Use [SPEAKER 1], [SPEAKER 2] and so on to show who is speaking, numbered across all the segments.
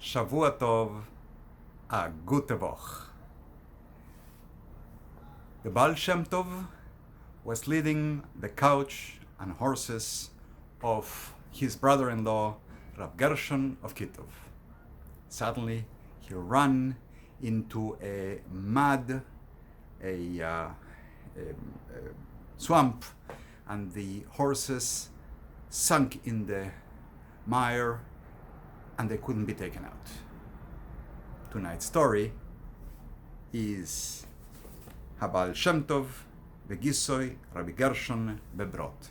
[SPEAKER 1] Shavua Tov, a gute Woche. The Baal Shem Tov was leading the couch and horses of his brother-in-law, Rav Gershon of Kitov. Suddenly, he ran into a mud, a swamp, and the horses sunk in the mire and they couldn't be taken out. Tonight's story is HaBaal Shem Tov Begisoy Rabbi Gershon Bebrot.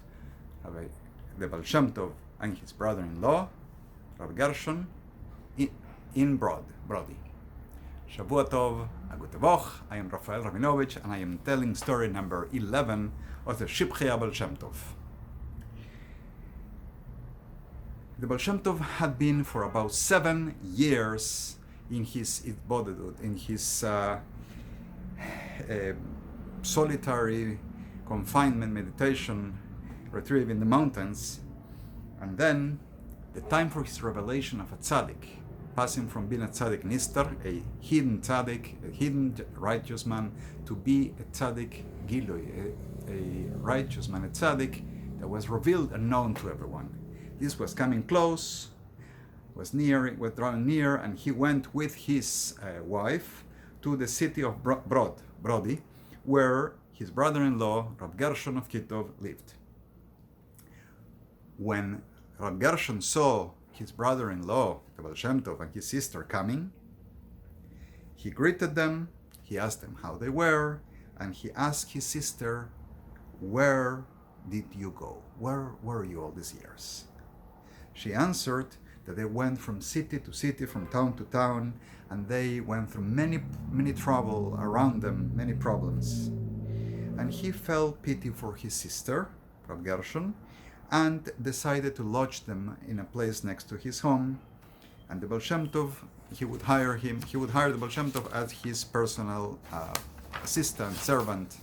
[SPEAKER 1] The Baal Shem Tov and his brother-in-law, Rabbi Gershon, in Brody. Shavua Tov, a gute Woche. I am Rafael Rabinovich, and I am telling story number 11 of the Shivchei HaBaal Shem Tov. The Baal Shem Tov had been for about 7 years in his Itbodedut, in his solitary confinement meditation retrieve in the mountains, and then the time for his revelation of a tzaddik, passing from being a tzaddik nistar, a hidden tzaddik, a hidden righteous man, to be a tzaddik gilui, a righteous man, a tzaddik that was revealed and known to everyone. This was coming close, was drawing near, and he went with his wife to the city of Brody, where his brother-in-law, Rav Gershon of Kitov, lived. When Rav Gershon saw his brother-in-law, the Baal Shem Tov, and his sister coming, he greeted them, he asked them how they were, and he asked his sister, "Where did you go? Where were you all these years?" She answered that they went from city to city, from town to town, and they went through many trouble around them, many problems. And he felt pity for his sister, Rav Gershon, and decided to lodge them in a place next to his home. And the Baal Shem Tov, he would hire the Baal Shem Tov as his personal assistant, servant.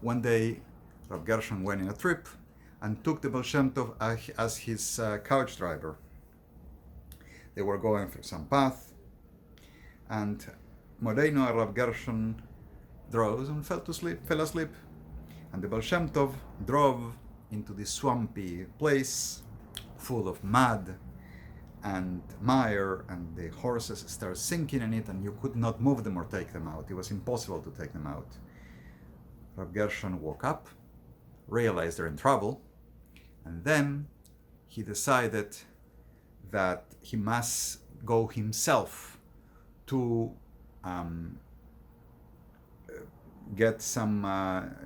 [SPEAKER 1] One day, Rav Gershon went in a trip and took the Baal Shem Tov as his couch driver. They were going through some path, and Moreino Rav Gershon drove and fell asleep. And the Baal Shem Tov drove into this swampy place full of mud and mire, and the horses started sinking in it, and you could not move them or take them out. It was impossible to take them out. Rav Gershon woke up, realized they're in trouble, and then he decided that he must go himself to get some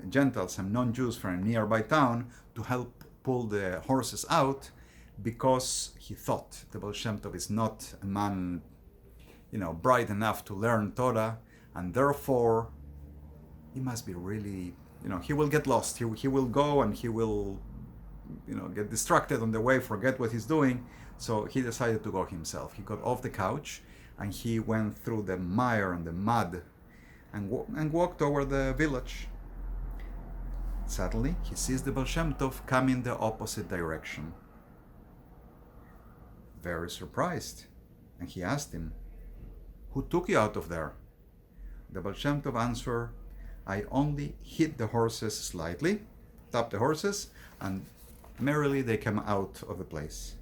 [SPEAKER 1] Gentiles, some non-Jews from a nearby town to help pull the horses out, because he thought the Baal Shem Tov is not a man, bright enough to learn Torah, and therefore he must be really, he will get lost. He will go and he will, get distracted on the way, forget what he's doing. So he decided to go himself. He got off the couch and he went through the mire and the mud and walked over the village. Suddenly, he sees the Baal Shem Tov come in the opposite direction. Very surprised. And he asked him, "Who took you out of there?" The Baal Shem Tov answered, "I only hit the horses slightly, tapped the horses, and merrily they came out of the place."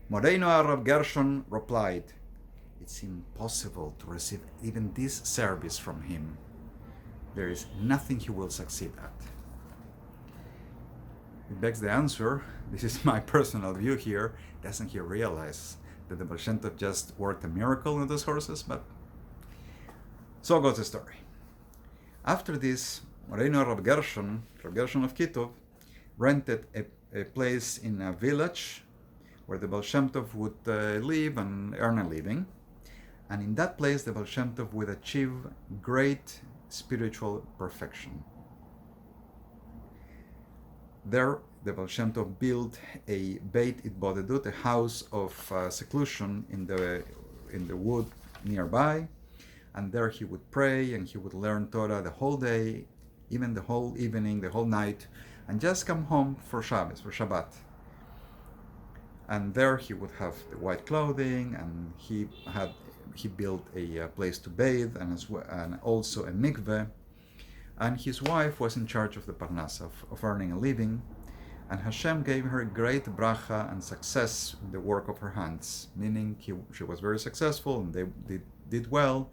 [SPEAKER 1] Moreino Rav Gershon replied, "It's impossible to receive even this service from him. There is nothing he will succeed at." It begs the answer, this is my personal view here, doesn't he realize that the Baal Shem Tov just worked a miracle with those horses? But so goes the story. After this, Moreino Rav Gershon of Kitov, rented a place in a village where the Baal Shem Tov would live and earn a living. And in that place, the Baal Shem Tov would achieve great spiritual perfection. There, the Baal Shem Tov built a Beit Itbodedut, a house of seclusion in the wood nearby, and there he would pray and he would learn Torah the whole day, even the whole evening, the whole night, and just come home for Shabbos, for Shabbat. And there he would have the white clothing, and he built a place to bathe, and also a mikveh. And his wife was in charge of the parnas, of earning a living. And Hashem gave her great bracha and success in the work of her hands, meaning she was very successful, and they did well.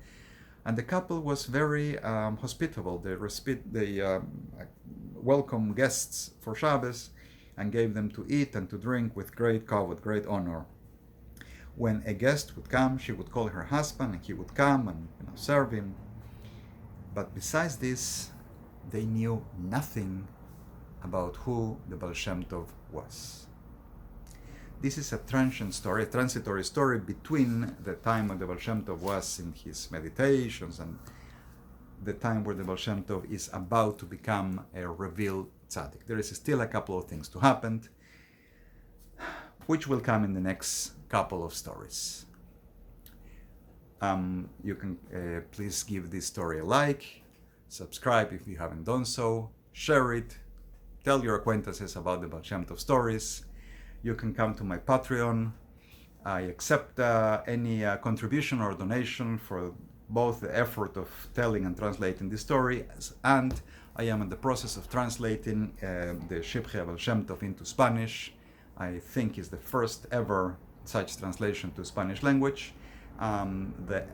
[SPEAKER 1] And the couple was very hospitable. They welcomed guests for Shabbos and gave them to eat and to drink with great kavod, great honor. When a guest would come, she would call her husband, and he would come and serve him. But besides this, they knew nothing about who the Baal Shem Tov was. This is a transitory story between the time when the Baal Shem Tov was in his meditations and the time where the Baal Shem Tov is about to become a revealed tzaddik. There is still a couple of things to happen, which will come in the next couple of stories. You can please give this story a like, subscribe if you haven't done so, share it, tell your acquaintances about the Baal Shem Tov stories. You can come to my Patreon. I accept any contribution or donation for both the effort of telling and translating this story, and I am in the process of translating the Shivchei HaBaal Shem Tov into Spanish. I think it's the first ever such translation to Spanish language. The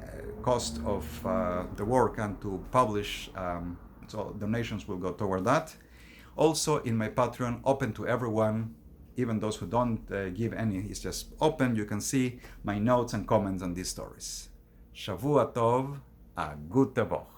[SPEAKER 1] cost of the work and to publish, so donations will go toward that. Also in my Patreon, open to everyone, even those who don't give any, it's just open. You can see my notes and comments on these stories. Shavua Tov, a gute Woche.